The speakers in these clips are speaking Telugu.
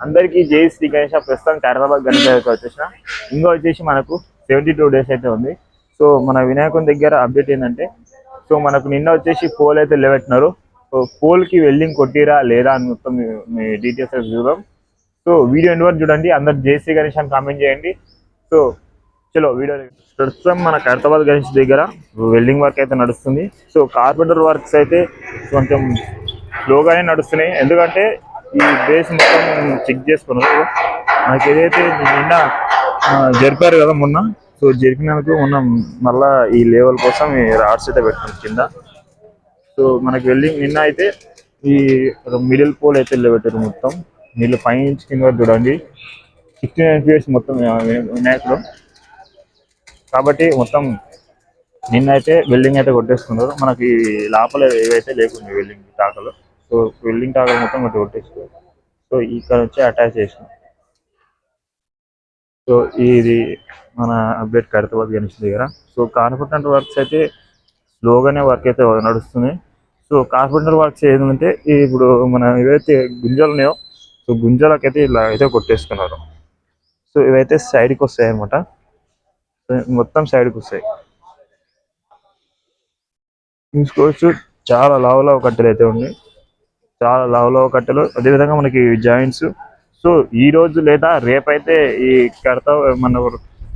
అందరికీ జై శ్రీ గణేష్. ప్రస్తుతం హైదరాబాద్ గణేష్ వచ్చేసిన ఇంకా వచ్చేసి మనకు 72 days అయితే ఉంది. సో మన వినాయకుని దగ్గర అప్డేట్ ఏంటంటే, సో మనకు నిన్న వచ్చేసి పోల్ అయితే లేవెట్టినారు. సో పోల్కి వెల్డింగ్ కొట్టిరా లేదా అని మొత్తం మీ డీటెయిల్స్ అయితే చూద్దాం. సో వీడియో ఎండ్ వరకు చూడండి. అందరు జై శ్రీ గణేష్ అని కామెంట్ చేయండి. సో చలో వీడియో ప్రస్తుతం మన హైదరాబాద్ గణేష్ దగ్గర వెల్డింగ్ వర్క్ అయితే నడుస్తుంది. సో కార్పెంటర్ వర్క్స్ అయితే కొంచెం స్లోగానే నడుస్తున్నాయి. ఎందుకంటే ఈ బేస్ మొత్తం చెక్ చేసుకున్నారు. మనకి ఏదైతే నిన్న జరిపారు కదా మొన్న, సో జరిపినందుకు మొన్న మళ్ళా ఈ లెవెల్ కోసం ఈ రాడ్స్ అయితే పెట్టుకున్నాం కింద. సో మనకి నిన్న అయితే ఈ మిడిల్ పోల్ అయితే పెట్టారు. మొత్తం నీళ్ళు 5 inch కింద చూడండి. 69 feet మొత్తం వినాయకుడు కాబట్టి మొత్తం నిన్న అయితే వెల్డింగ్ అయితే కొట్టేసుకున్నారు. మనకి లోపల ఏవైతే లేకుండా వెల్డింగ్ టాకలు, సో వెల్డింగ్ టాకలు మొత్తం కొట్టేసుకోవాలి. సో ఇక్కడ వచ్చి అటాచ్ చేసాం. సో ఇది మన అప్డేట్ హైదరాబాద్ గణేష్ దగ్గర. సో కార్పెంటర్ వర్క్స్ అయితే స్లోగానే వర్క్ అయితే నడుస్తుంది. సో కార్పెంటర్ వర్క్స్ ఏంటంటే ఇప్పుడు మన ఏవైతే గుంజలు ఉన్నాయో, సో గుంజలకైతే ఇలా అయితే కొట్టేసుకున్నారు. సో ఇవైతే సైడ్కి వస్తాయి అనమాట. మొత్తం సైడ్కి వస్తాయి చూసుకోవచ్చు. చాలా లావు కట్టెలు అయితే ఉన్నాయి. చాలా లావు కట్టెలు. అదేవిధంగా మనకి జాయింట్స్. సో ఈ రోజు లేదా రేపైతే ఈ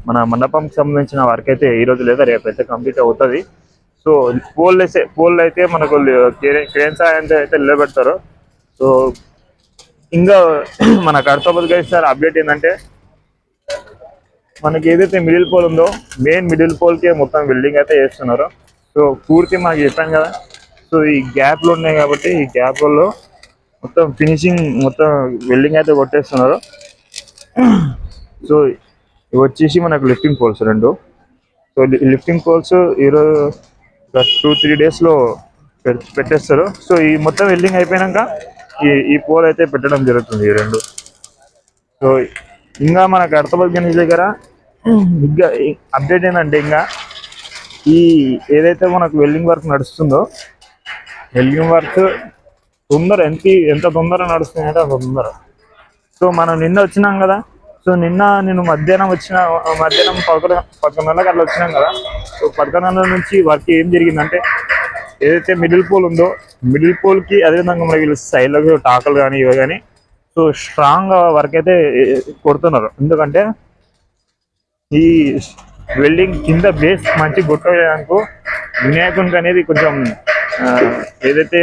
మన మండపంకి సంబంధించిన వర్క్ అయితే ఈ రోజు లేదా రేపైతే కంప్లీట్ అవుతుంది. సో పోల్ అయితే మనకు క్రేన్ సాయంతో అయితే నిలబెడతారు. సో ఇంకా మన హైదరాబాద్ గణేష్ సార్ అప్డేట్ ఏంటంటే, మనకి ఏదైతే మిడిల్ పోల్ ఉందో మెయిన్ మిడిల్ పోల్కే మొత్తం వెల్డింగ్ అయితే చేస్తున్నారు. సో పూర్తి మనకి చెప్పాను కదా. సో ఈ గ్యాప్లు ఉన్నాయి కాబట్టి ఈ గ్యాప్లలో మొత్తం ఫినిషింగ్ మొత్తం వెల్డింగ్ అయితే కొట్టేస్తున్నారు. సో ఇవి వచ్చేసి మనకు లిఫ్టింగ్ పోల్స్ రెండు. సో లిఫ్టింగ్ పోల్స్ ఈరోజు 2-3 daysలో పెట్టేస్తారు. సో ఈ మొత్తం వెల్డింగ్ అయిపోయాక ఈ పోల్ అయితే పెట్టడం జరుగుతుంది ఈ రెండు. సో ఇంకా మనకు హైదరాబాద్ గణేష్ దగ్గర ఇంకా అప్డేట్ ఏంటంటే, ఇంకా ఈ ఏదైతే మనకు వెల్డింగ్ వర్క్ నడుస్తుందో, వెల్డింగ్ వర్క్ ఎంత తొందర నడుస్తుంది అంటే అంత తొందర. సో మనం నిన్న వచ్చినాం కదా. సో నేను మధ్యాహ్నం 11 గంటలకు అట్లా వచ్చినాం కదా. సో 11 గంటల నుంచి వర్క్ ఏం జరిగిందంటే, ఏదైతే మిడిల్ పోల్ ఉందో మిడిల్ పోల్కి అదేవిధంగా మనకి వీళ్ళు సైడ్లకు టాకలు కానీ ఇవి కానీ సో స్ట్రాంగ్ వర్క్ అయితే కొడుతున్నారు. ఎందుకంటే ఈ వెల్డింగ్ కింద బేస్ మంచి కొట్టడానికి వినాయకునికి అనేది కొంచెం ఏదైతే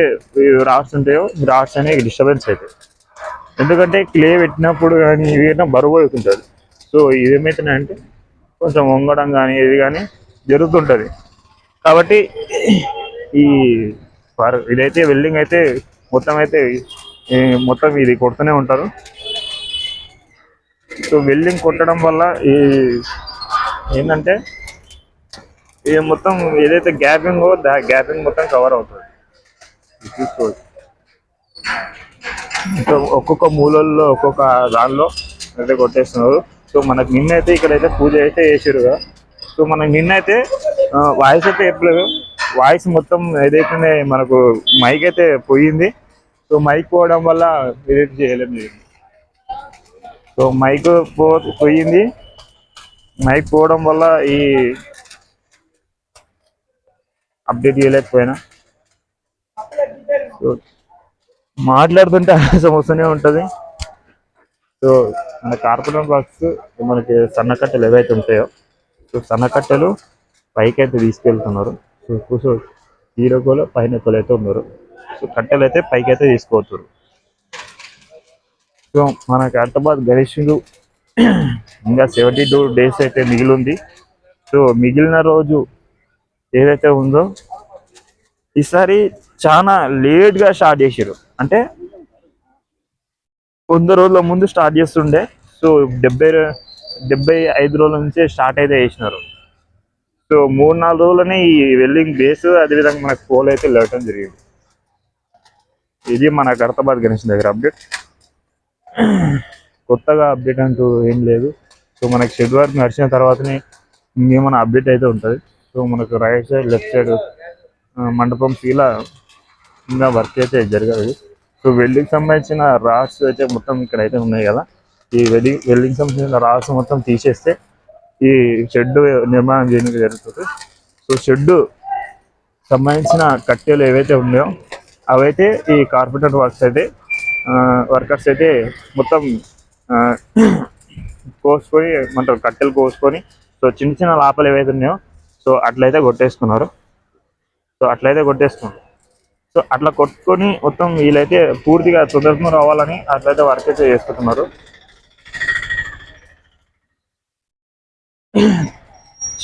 రాడ్స్ ఉంటాయో రాడ్స్ అనేవి డిస్టర్బెన్స్ అవుతాయి. ఎందుకంటే క్లే పెట్టినప్పుడు కానీ ఇవి బరువు అవుతుంటుంది. సో ఇదేమవుతున్నాయంటే కొంచెం వంగడం కానీ ఇది కానీ జరుగుతుంటుంది. కాబట్టి ఇదైతే వెల్డింగ్ అయితే మొత్తం ఇది కొడుతూనే ఉంటారు. సో వెల్డింగ్ కొట్టడం వల్ల ఏంటంటే ఇది మొత్తం ఏదైతే గ్యాపింగ్ గ్యాపింగ్ మొత్తం కవర్ అవుతుంది. చూసుకోవచ్చు. సో ఒక్కొక్క మూలల్లో ఒక్కొక్క దానిలో అయితే కొట్టేస్తున్నారు. సో మనకు నిన్నైతే ఇక్కడైతే పూజ అయితే చేసారుగా. సో మనకు నిన్నైతే వాయిస్ అయితే చెప్పలేదు. వాయిస్ మొత్తం ఏదైతే మనకు మైక్ అయితే పోయింది. సో మైక్ పోవడం వల్ల ఎడిట్ చేయలేదు. సో మైక్ పోయింది. మైక్ పోవడం వల్ల ఈ అప్డేట్ చేయలేకపోయినా. సో మాట్లాడుతుంటే ఆలస్యం వస్తూనే ఉంటుంది. సో మన కార్పెంటర్ వర్క్స్ మనకి సన్నకట్టెలు ఏవైతే ఉంటాయో, సో సన్నకట్టెలు పైకి అయితే తీసుకెళ్తున్నారు. సో కూర్చో హీరోకోలో పైన అయితే ఉన్నారు. సో కట్టెలు అయితే పైకి అయితే తీసుకోవచ్చు. సో మన హైదరాబాద్ గణేశుడు ఇంకా 72 days అయితే మిగిలింది. సో మిగిలిన రోజు ఏదైతే ఉందో ఈసారి చాలా లేట్గా స్టార్ట్ చేశారు. అంటే 100 రోజుల ముందు స్టార్ట్ చేస్తుండే. సో 75 రోజుల నుంచే స్టార్ట్ అయితే చేసినారు. సో 3-4 రోజులనే ఈ వెల్డింగ్ బేస్ అదేవిధంగా మనకు పోల్ అయితే లేవటం జరిగింది. ఇది మన హైదరాబాద్ గణేష్ దగ్గర అప్డేట్. కొత్తగా అప్డేట్ అంటూ ఏం లేదు. సో మనకి షెడ్ వర్క్ నడిచిన తర్వాతనే ఇంకేమైనా అప్డేట్ అయితే ఉంటుంది. సో మనకు రైట్ సైడ్ లెఫ్ట్ సైడ్ మండపం ఇలా ఇంకా వర్క్ అయితే జరగదు. సో వెల్డింగ్ సంబంధించిన రాడ్స్ అయితే మొత్తం ఇక్కడ అయితే ఉన్నాయి కదా, ఈ వెల్డింగ్ సంబంధించిన రాడ్స్ మొత్తం తీసేస్తే ఈ షెడ్ నిర్మాణం చేయడానికి జరుగుతుంది. సో షెడ్ సంబంధించిన కట్టెలు ఏవైతే ఉన్నాయో అవైతే ఈ కార్పెంటర్ వర్కర్స్ అయితే మొత్తం కోసుకొని మన కట్టెలు కోసుకొని సో చిన్న చిన్న లాపలు ఏవైతే ఉన్నాయో సో అట్లయితే కొట్టేసుకున్నారు. సో అట్లా కొట్టుకొని మొత్తం వీళ్ళైతే పూర్తిగా తొందరగా రావాలని అట్లయితే వర్క్ అయితే చేసుకుంటున్నారు.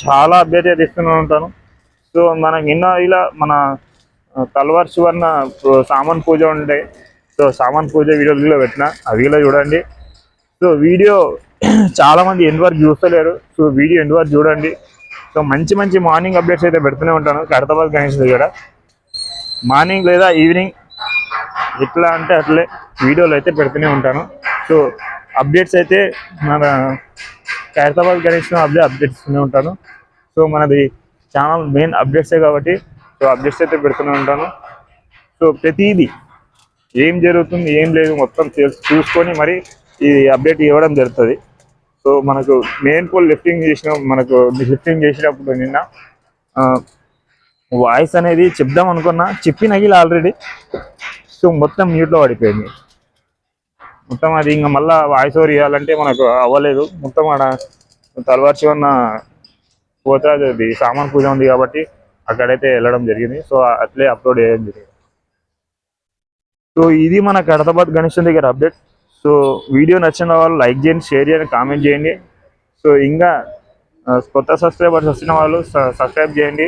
చాలా అప్డేట్ అయితే ఇస్తూనే ఉంటాను. సో మనకి నిన్న ఇలా మన తల్వార్ సువర్ణ సామాన్ పూజ ఉండే, సో సామాన్ పూజ వీడియోలో పెట్టిన అవి కూడా చూడండి. సో వీడియో చాలా మంది ఎండ్ వరకు చూస్తలేరు, సో వీడియో ఎండ్ వరకు చూడండి. సో మంచి మంచి మార్నింగ్ అప్డేట్స్ అయితే పెడుతూనే ఉంటాను ఖైరతాబాద్ గణేష్ దగ్గర. మార్నింగ్ లేదా ఈవినింగ్ ఎట్లా అంటే అట్లే వీడియోలు అయితే పెడుతూనే ఉంటాను. సో అప్డేట్స్ అయితే మన ఖైరతాబాద్ గణేష్ అప్డేట్స్ ఇస్తూనే ఉంటాను. సో మనది ఛానల్ మెయిన్ అప్డేట్సే కాబట్టి సో అప్డేట్స్ అయితే పెడుతూనే ఉంటాను. సో ప్రతిదీ ఏం జరుగుతుంది ఏం లేదు మొత్తం చూసుకొని మరి ఈ అప్డేట్ ఇవ్వడం జరుగుతుంది. సో మనకు మెయిన్ పోల్ లిఫ్టింగ్ చేసినప్పుడు నిన్న వాయిస్ అనేది చెప్దాం అనుకున్నా, చెప్పినగిలి ఆల్రెడీ. సో మొత్తం మ్యూట్లో పడిపోయింది మొత్తం. అది ఇంకా మళ్ళీ వాయిస్ ఓవర్ ఇవ్వాలంటే మనకు అవ్వలేదు. మొత్తం ఆడ తల్వార్ శివన్న పోతే అది సామాన్ పూజ ఉంది కాబట్టి అక్కడైతే వెళ్ళడం జరిగింది. సో అట్లే అప్లోడ్ చేయడం జరిగింది. సో ఇది మన ఖైరతాబాద్ గణేష్ దగ్గర అప్డేట్. సో వీడియో నచ్చిన వాళ్ళు లైక్ చేయండి, షేర్ చేయండి, కామెంట్ చేయండి. సో ఇంకా కొత్త సబ్స్క్రైబర్స్ వచ్చిన వాళ్ళు సబ్స్క్రైబ్ చేయండి.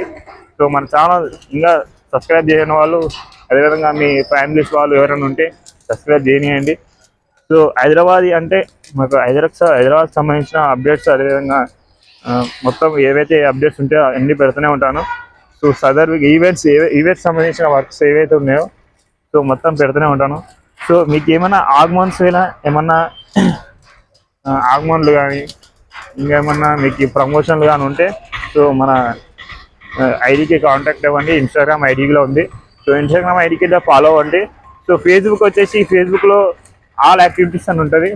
సో మన ఛానల్ ఇంకా సబ్స్క్రైబ్ చేయని వాళ్ళు అదేవిధంగా మీ ఫ్యామిలీస్ వాళ్ళు ఎవరైనా ఉంటే సబ్స్క్రైబ్ చేయనియండి. సో హైదరాబాద్ అంటే మాకు హైదరాబాద్ సంబంధించిన అప్డేట్స్ అదేవిధంగా మొత్తం ఏవైతే అప్డేట్స్ ఉంటాయో అన్నీ పెడుతూనే ఉంటాను. సో సదర్ ఈవెంట్స్ సంబంధించిన వర్క్స్ ఏవైతే ఉన్నాయో సో మొత్తం పెడుతూనే ఉంటాను. సో మీకు ఏమైనా ఏమన్నా ఆగమన్లు కానీ ఇంకేమన్నా మీకు ప్రమోషన్లు కానీ ఉంటే సో మన ఐడికి కాంటాక్ట్ అవ్వండి. ఇన్స్టాగ్రామ్ ఐడిలో ఉంది. సో ఇన్స్టాగ్రామ్ ఐడికి ఫాలో అవ్వండి. సో ఫేస్బుక్ వచ్చేసి ఫేస్బుక్లో ఆల్ యాక్టివిటీస్ అని ఉంటుంది,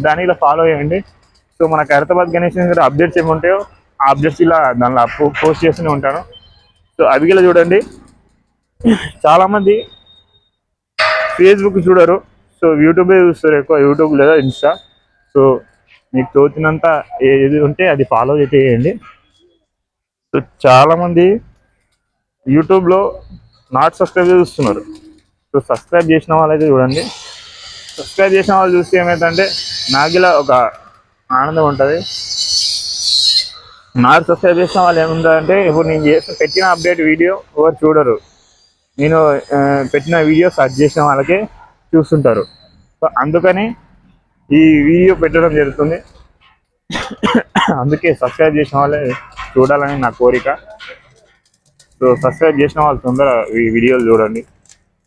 దాన్ని ఇలా ఫాలో చేయండి. సో మన ఖైరతాబాద్ గణేష్ దగ్గర అప్డేట్స్ ఏమి ఉంటాయో ఆ అప్డేట్స్ ఇలా దానిలో పోస్ట్ చేస్తూనే ఉంటాను. సో అవి ఇలా చూడండి. చాలామంది ఫేస్బుక్ చూడరు, సో యూట్యూబే చూస్తారు ఎక్కువ, యూట్యూబ్ లేదా ఇన్స్టా. సో మీకు తోచినంత ఏది ఉంటే అది ఫాలో చేయండి. సో చాలామంది యూట్యూబ్లో నాట్ సబ్స్క్రైబ్ చూస్తున్నారు. సో సబ్స్క్రైబ్ చేసిన వాళ్ళైతే చూడండి. సబ్స్క్రైబ్ చేసిన వాళ్ళు చూస్తే ఏమైందంటే నాకు ఇలా ఒక ఆనందం ఉంటుంది. నాకు సబ్స్క్రైబ్ చేసిన వాళ్ళు ఏముంటుందంటే ఇప్పుడు నేను పెట్టిన అప్డేట్ వీడియో ఎవరు చూడరు, నేను పెట్టిన వీడియో సెర్చ్ చేసిన వాళ్ళకే చూస్తుంటారు. సో అందుకని ఈ వీడియో పెట్టడం జరుగుతుంది. అందుకే సబ్స్క్రైబ్ చేసిన వాళ్ళే చూడాలని నా కోరిక. సో సబ్స్క్రైబ్ చేసిన వాళ్ళు తొందరగా ఈ వీడియోలు చూడండి.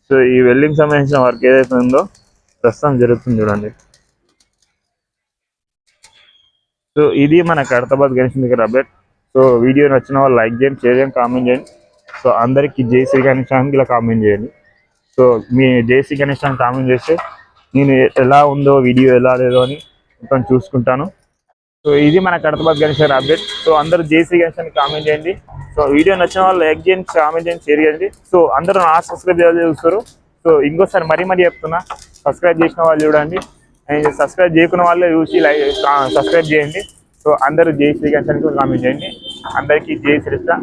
సో ఈ వెల్డింగ్ సంబంధించిన వర్క్ ఏదైతే ఉందో ప్రస్తుతం జరుగుతుంది చూడండి. సో ఇది మన ఖైరతాబాద్ గణేష్ దగ్గర అప్డేట్. సో వీడియో నచ్చిన వాళ్ళు లైక్ చేయండి, షేర్ చేయండి, కామెంట్ చేయండి. సో అందరికీ జై శ్రీ గణేశానికి ఇలా కామెంట్ చేయండి. సో మీ జై శ్రీ గణేశానికి కామెంట్ చేస్తే నేను ఎలా ఉందో వీడియో ఎలా లేదో అని మొత్తం చూసుకుంటాను. సో ఇది మన ఖైరతాబాద్ గణేష్ అప్డేట్. సో అందరూ జై శ్రీ గణేశానికి కామెంట్ చేయండి. సో వీడియో నచ్చిన వాళ్ళు లైక్ చేయండి, కామెంట్ చేయండి, షేర్ చేయండి. సో అందరూ నా సబ్స్క్రైబ్ చూస్తారు. సో ఇంకోసారి మరీ చెప్తున్నా, సబ్స్క్రైబ్ చేసిన వాళ్ళు చూడండి, సబ్స్క్రైబ్ చేయకున్న వాళ్ళే చూసి సబ్స్క్రైబ్ చేయండి. సో అందరూ జై శ్రీ గణేశానికి కామెంట్ చేయండి. అందరికీ జై శ్రీకృష్ణ.